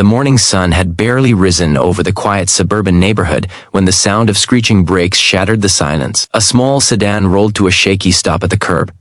The morning sun had barely risen over the quiet suburban neighborhood when the sound of screeching brakes shattered the silence. A small sedan rolled to a shaky stop at the curb,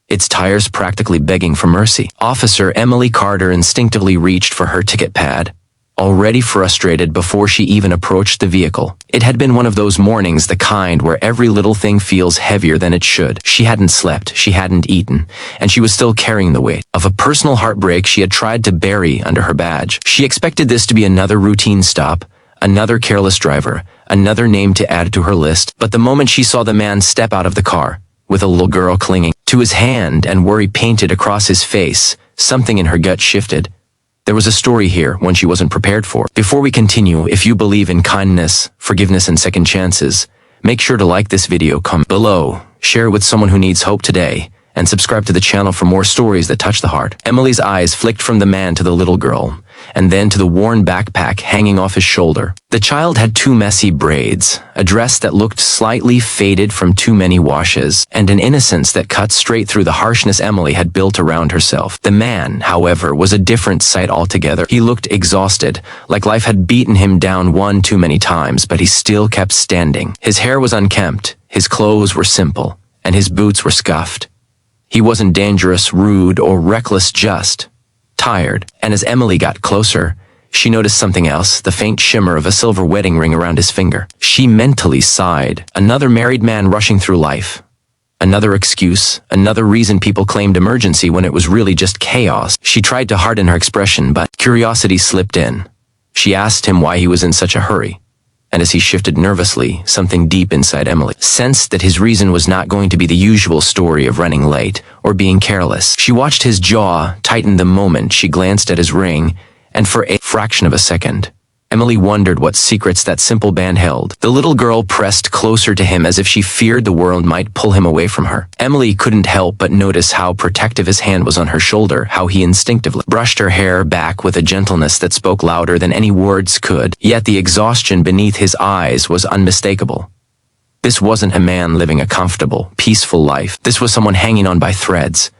its tires practically begging for mercy. Officer Emily Carter instinctively reached for her ticket pad, already frustrated before she even approached the vehicle. It had been one of those mornings, the kind where every little thing feels heavier than it should. She hadn't slept, she hadn't eaten, and she was still carrying the weight of a personal heartbreak she had tried to bury under her badge. She expected this to be another routine stop, another careless driver, another name to add to her list, but the moment she saw the man step out of the car, with a little girl clinging to his hand and worry painted across his face, something in her gut shifted. There was a story here, one she wasn't prepared for. Before we continue, if you believe in kindness, forgiveness, and second chances, make sure to like this video, comment below, share it with someone who needs hope today, and subscribe to the channel for more stories that touch the heart. Emily's eyes flicked from the man to the little girl, and then to the worn backpack hanging off his shoulder. The child had two messy braids, a dress that looked slightly faded from too many washes, and an innocence that cut straight through the harshness Emily had built around herself. The man, however, was a different sight altogether. He looked exhausted, like life had beaten him down one too many times, but he still kept standing. His hair was unkempt, his clothes were simple, and his boots were scuffed. He wasn't dangerous, rude, or reckless, just tired. And as Emily got closer, she noticed something else, the faint shimmer of a silver wedding ring around his finger. She mentally sighed. Another married man rushing through life. Another excuse, another reason people claimed emergency when it was really just chaos. She tried to harden her expression, but curiosity slipped in. She asked him why he was in such a hurry. And as he shifted nervously, something deep inside Emily sensed that his reason was not going to be the usual story of running late or being careless. She watched his jaw tighten the moment she glanced at his ring, and for a fraction of a second, Emily wondered what secrets that simple band held. The little girl pressed closer to him as if she feared the world might pull him away from her. Emily couldn't help but notice how protective his hand was on her shoulder, how he instinctively brushed her hair back with a gentleness that spoke louder than any words could, yet the exhaustion beneath his eyes was unmistakable. This wasn't a man living a comfortable, peaceful life. This was someone hanging on by threads.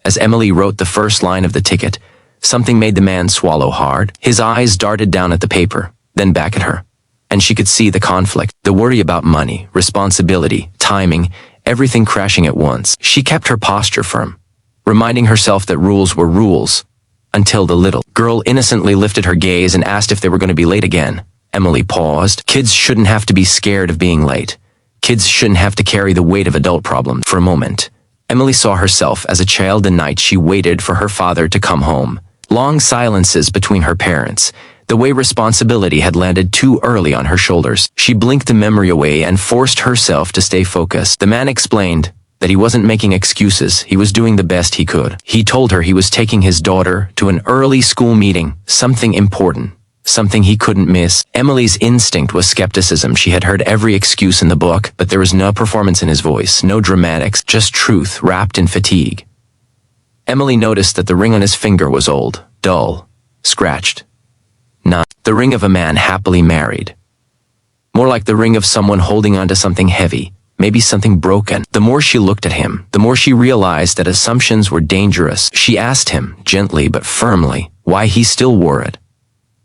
As Emily wrote the first line of the ticket, something made the man swallow hard. His eyes darted down at the paper, then back at her. And she could see the conflict, the worry about money, responsibility, timing, everything crashing at once. She kept her posture firm, reminding herself that rules were rules, until the little girl innocently lifted her gaze and asked if they were going to be late again. Emily paused. Kids shouldn't have to be scared of being late. Kids shouldn't have to carry the weight of adult problems. For a moment, Emily saw herself as a child the night she waited for her father to come home. Long silences between her parents, the way responsibility had landed too early on her shoulders. She blinked the memory away and forced herself to stay focused. The man explained that he wasn't making excuses, he was doing the best he could. He told her he was taking his daughter to an early school meeting, something important, something he couldn't miss. Emily's instinct was skepticism. She had heard every excuse in the book, but there was no performance in his voice, no dramatics, just truth wrapped in fatigue. Emily noticed that the ring on his finger was old, dull, scratched. Not the ring of a man happily married. More like the ring of someone holding onto something heavy, maybe something broken. The more she looked at him, the more she realized that assumptions were dangerous. She asked him, gently but firmly, why he still wore it.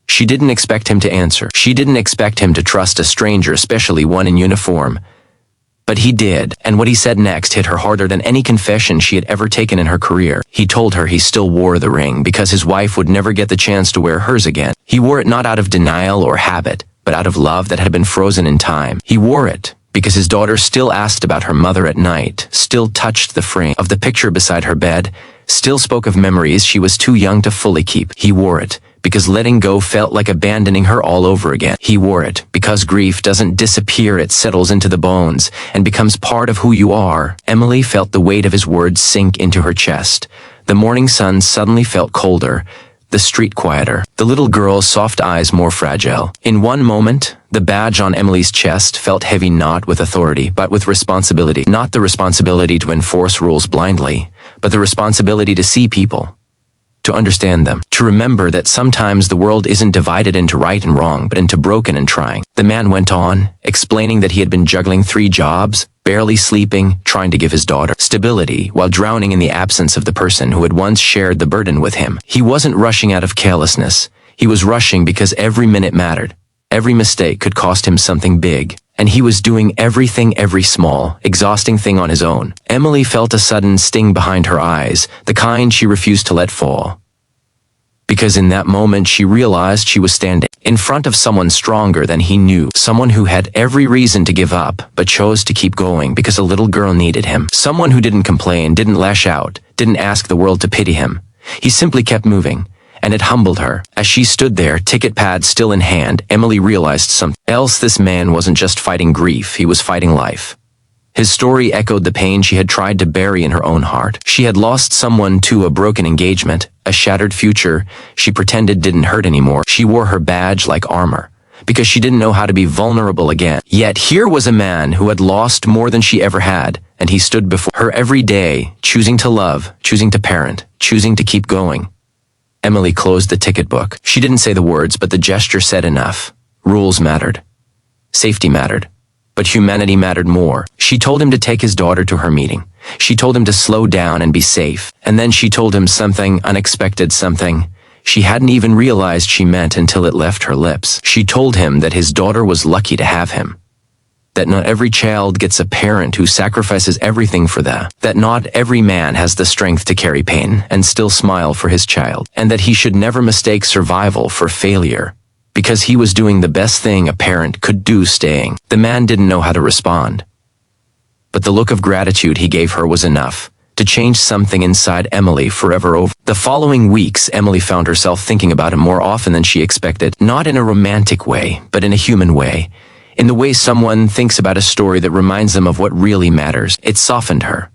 She didn't expect him to answer. She didn't expect him to trust a stranger, especially one in uniform. But he did, and what he said next hit her harder than any confession she had ever taken in her career. He told her he still wore the ring because his wife would never get the chance to wear hers again. He wore it not out of denial or habit, but out of love that had been frozen in time. He wore it because his daughter still asked about her mother at night, still touched the frame of the picture beside her bed, still spoke of memories she was too young to fully keep. He wore it because letting go felt like abandoning her all over again. He wore it because grief doesn't disappear, it settles into the bones and becomes part of who you are. Emily felt the weight of his words sink into her chest. The morning sun suddenly felt colder, the street quieter, the little girl's soft eyes more fragile. In one moment, the badge on Emily's chest felt heavy not with authority, but with responsibility. Not the responsibility to enforce rules blindly, but the responsibility to see people, to understand them, to remember that sometimes the world isn't divided into right and wrong, but into broken and trying. The man went on, explaining that he had been juggling 3 jobs, barely sleeping, trying to give his daughter stability while drowning in the absence of the person who had once shared the burden with him. He wasn't rushing out of carelessness. He was rushing because every minute mattered. Every mistake could cost him something big. And he was doing every small, exhausting thing on his own. Emily felt a sudden sting behind her eyes, the kind she refused to let fall. Because in that moment she realized she was standing in front of someone stronger than he knew, someone who had every reason to give up, but chose to keep going because a little girl needed him. Someone who didn't complain, didn't lash out, didn't ask the world to pity him. He simply kept moving. And it humbled her. As she stood there, ticket pad still in hand, Emily realized something else. This man wasn't just fighting grief, he was fighting life. His story echoed the pain she had tried to bury in her own heart. She had lost someone to a broken engagement, a shattered future she pretended didn't hurt anymore. She wore her badge like armor, because she didn't know how to be vulnerable again. Yet here was a man who had lost more than she ever had, and he stood before her every day, choosing to love, choosing to parent, choosing to keep going. Emily closed the ticket book. She didn't say the words, but the gesture said enough. Rules mattered. Safety mattered. But humanity mattered more. She told him to take his daughter to her meeting. She told him to slow down and be safe. And then she told him something unexpected, something she hadn't even realized she meant until it left her lips. She told him that his daughter was lucky to have him. That not every child gets a parent who sacrifices everything for them. That not every man has the strength to carry pain and still smile for his child. And that he should never mistake survival for failure. Because he was doing the best thing a parent could do, staying. The man didn't know how to respond. But the look of gratitude he gave her was enough to change something inside Emily forever. Over the following weeks, Emily found herself thinking about him more often than she expected. Not in a romantic way, but in a human way. In the way someone thinks about a story that reminds them of what really matters. It softened her.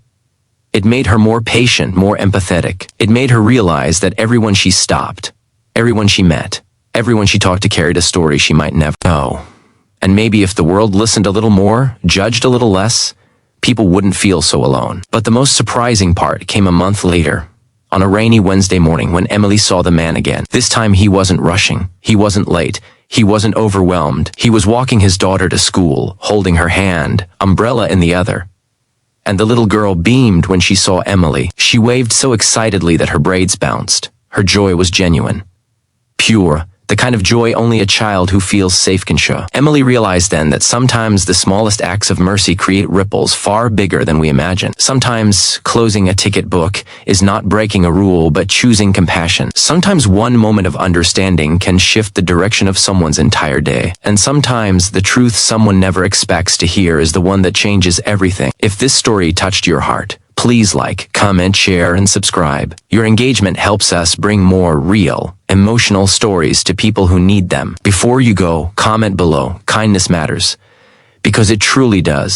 It made her more patient, more empathetic. It made her realize that everyone she stopped, everyone she met, everyone she talked to carried a story she might never know. And maybe if the world listened a little more, judged a little less, people wouldn't feel so alone. But the most surprising part came a month later, on a rainy Wednesday morning when Emily saw the man again. This time he wasn't rushing. He wasn't late. He wasn't overwhelmed. He was walking his daughter to school, holding her hand, umbrella in the other. And the little girl beamed when she saw Emily. She waved so excitedly that her braids bounced. Her joy was genuine. Pure. The kind of joy only a child who feels safe can show. Emily realized then that sometimes the smallest acts of mercy create ripples far bigger than we imagine. Sometimes closing a ticket book is not breaking a rule but choosing compassion. Sometimes one moment of understanding can shift the direction of someone's entire day. And sometimes the truth someone never expects to hear is the one that changes everything. If this story touched your heart, please like, comment, share, and subscribe. Your engagement helps us bring more real, emotional stories to people who need them. Before you go, comment below. Kindness matters. Because it truly does.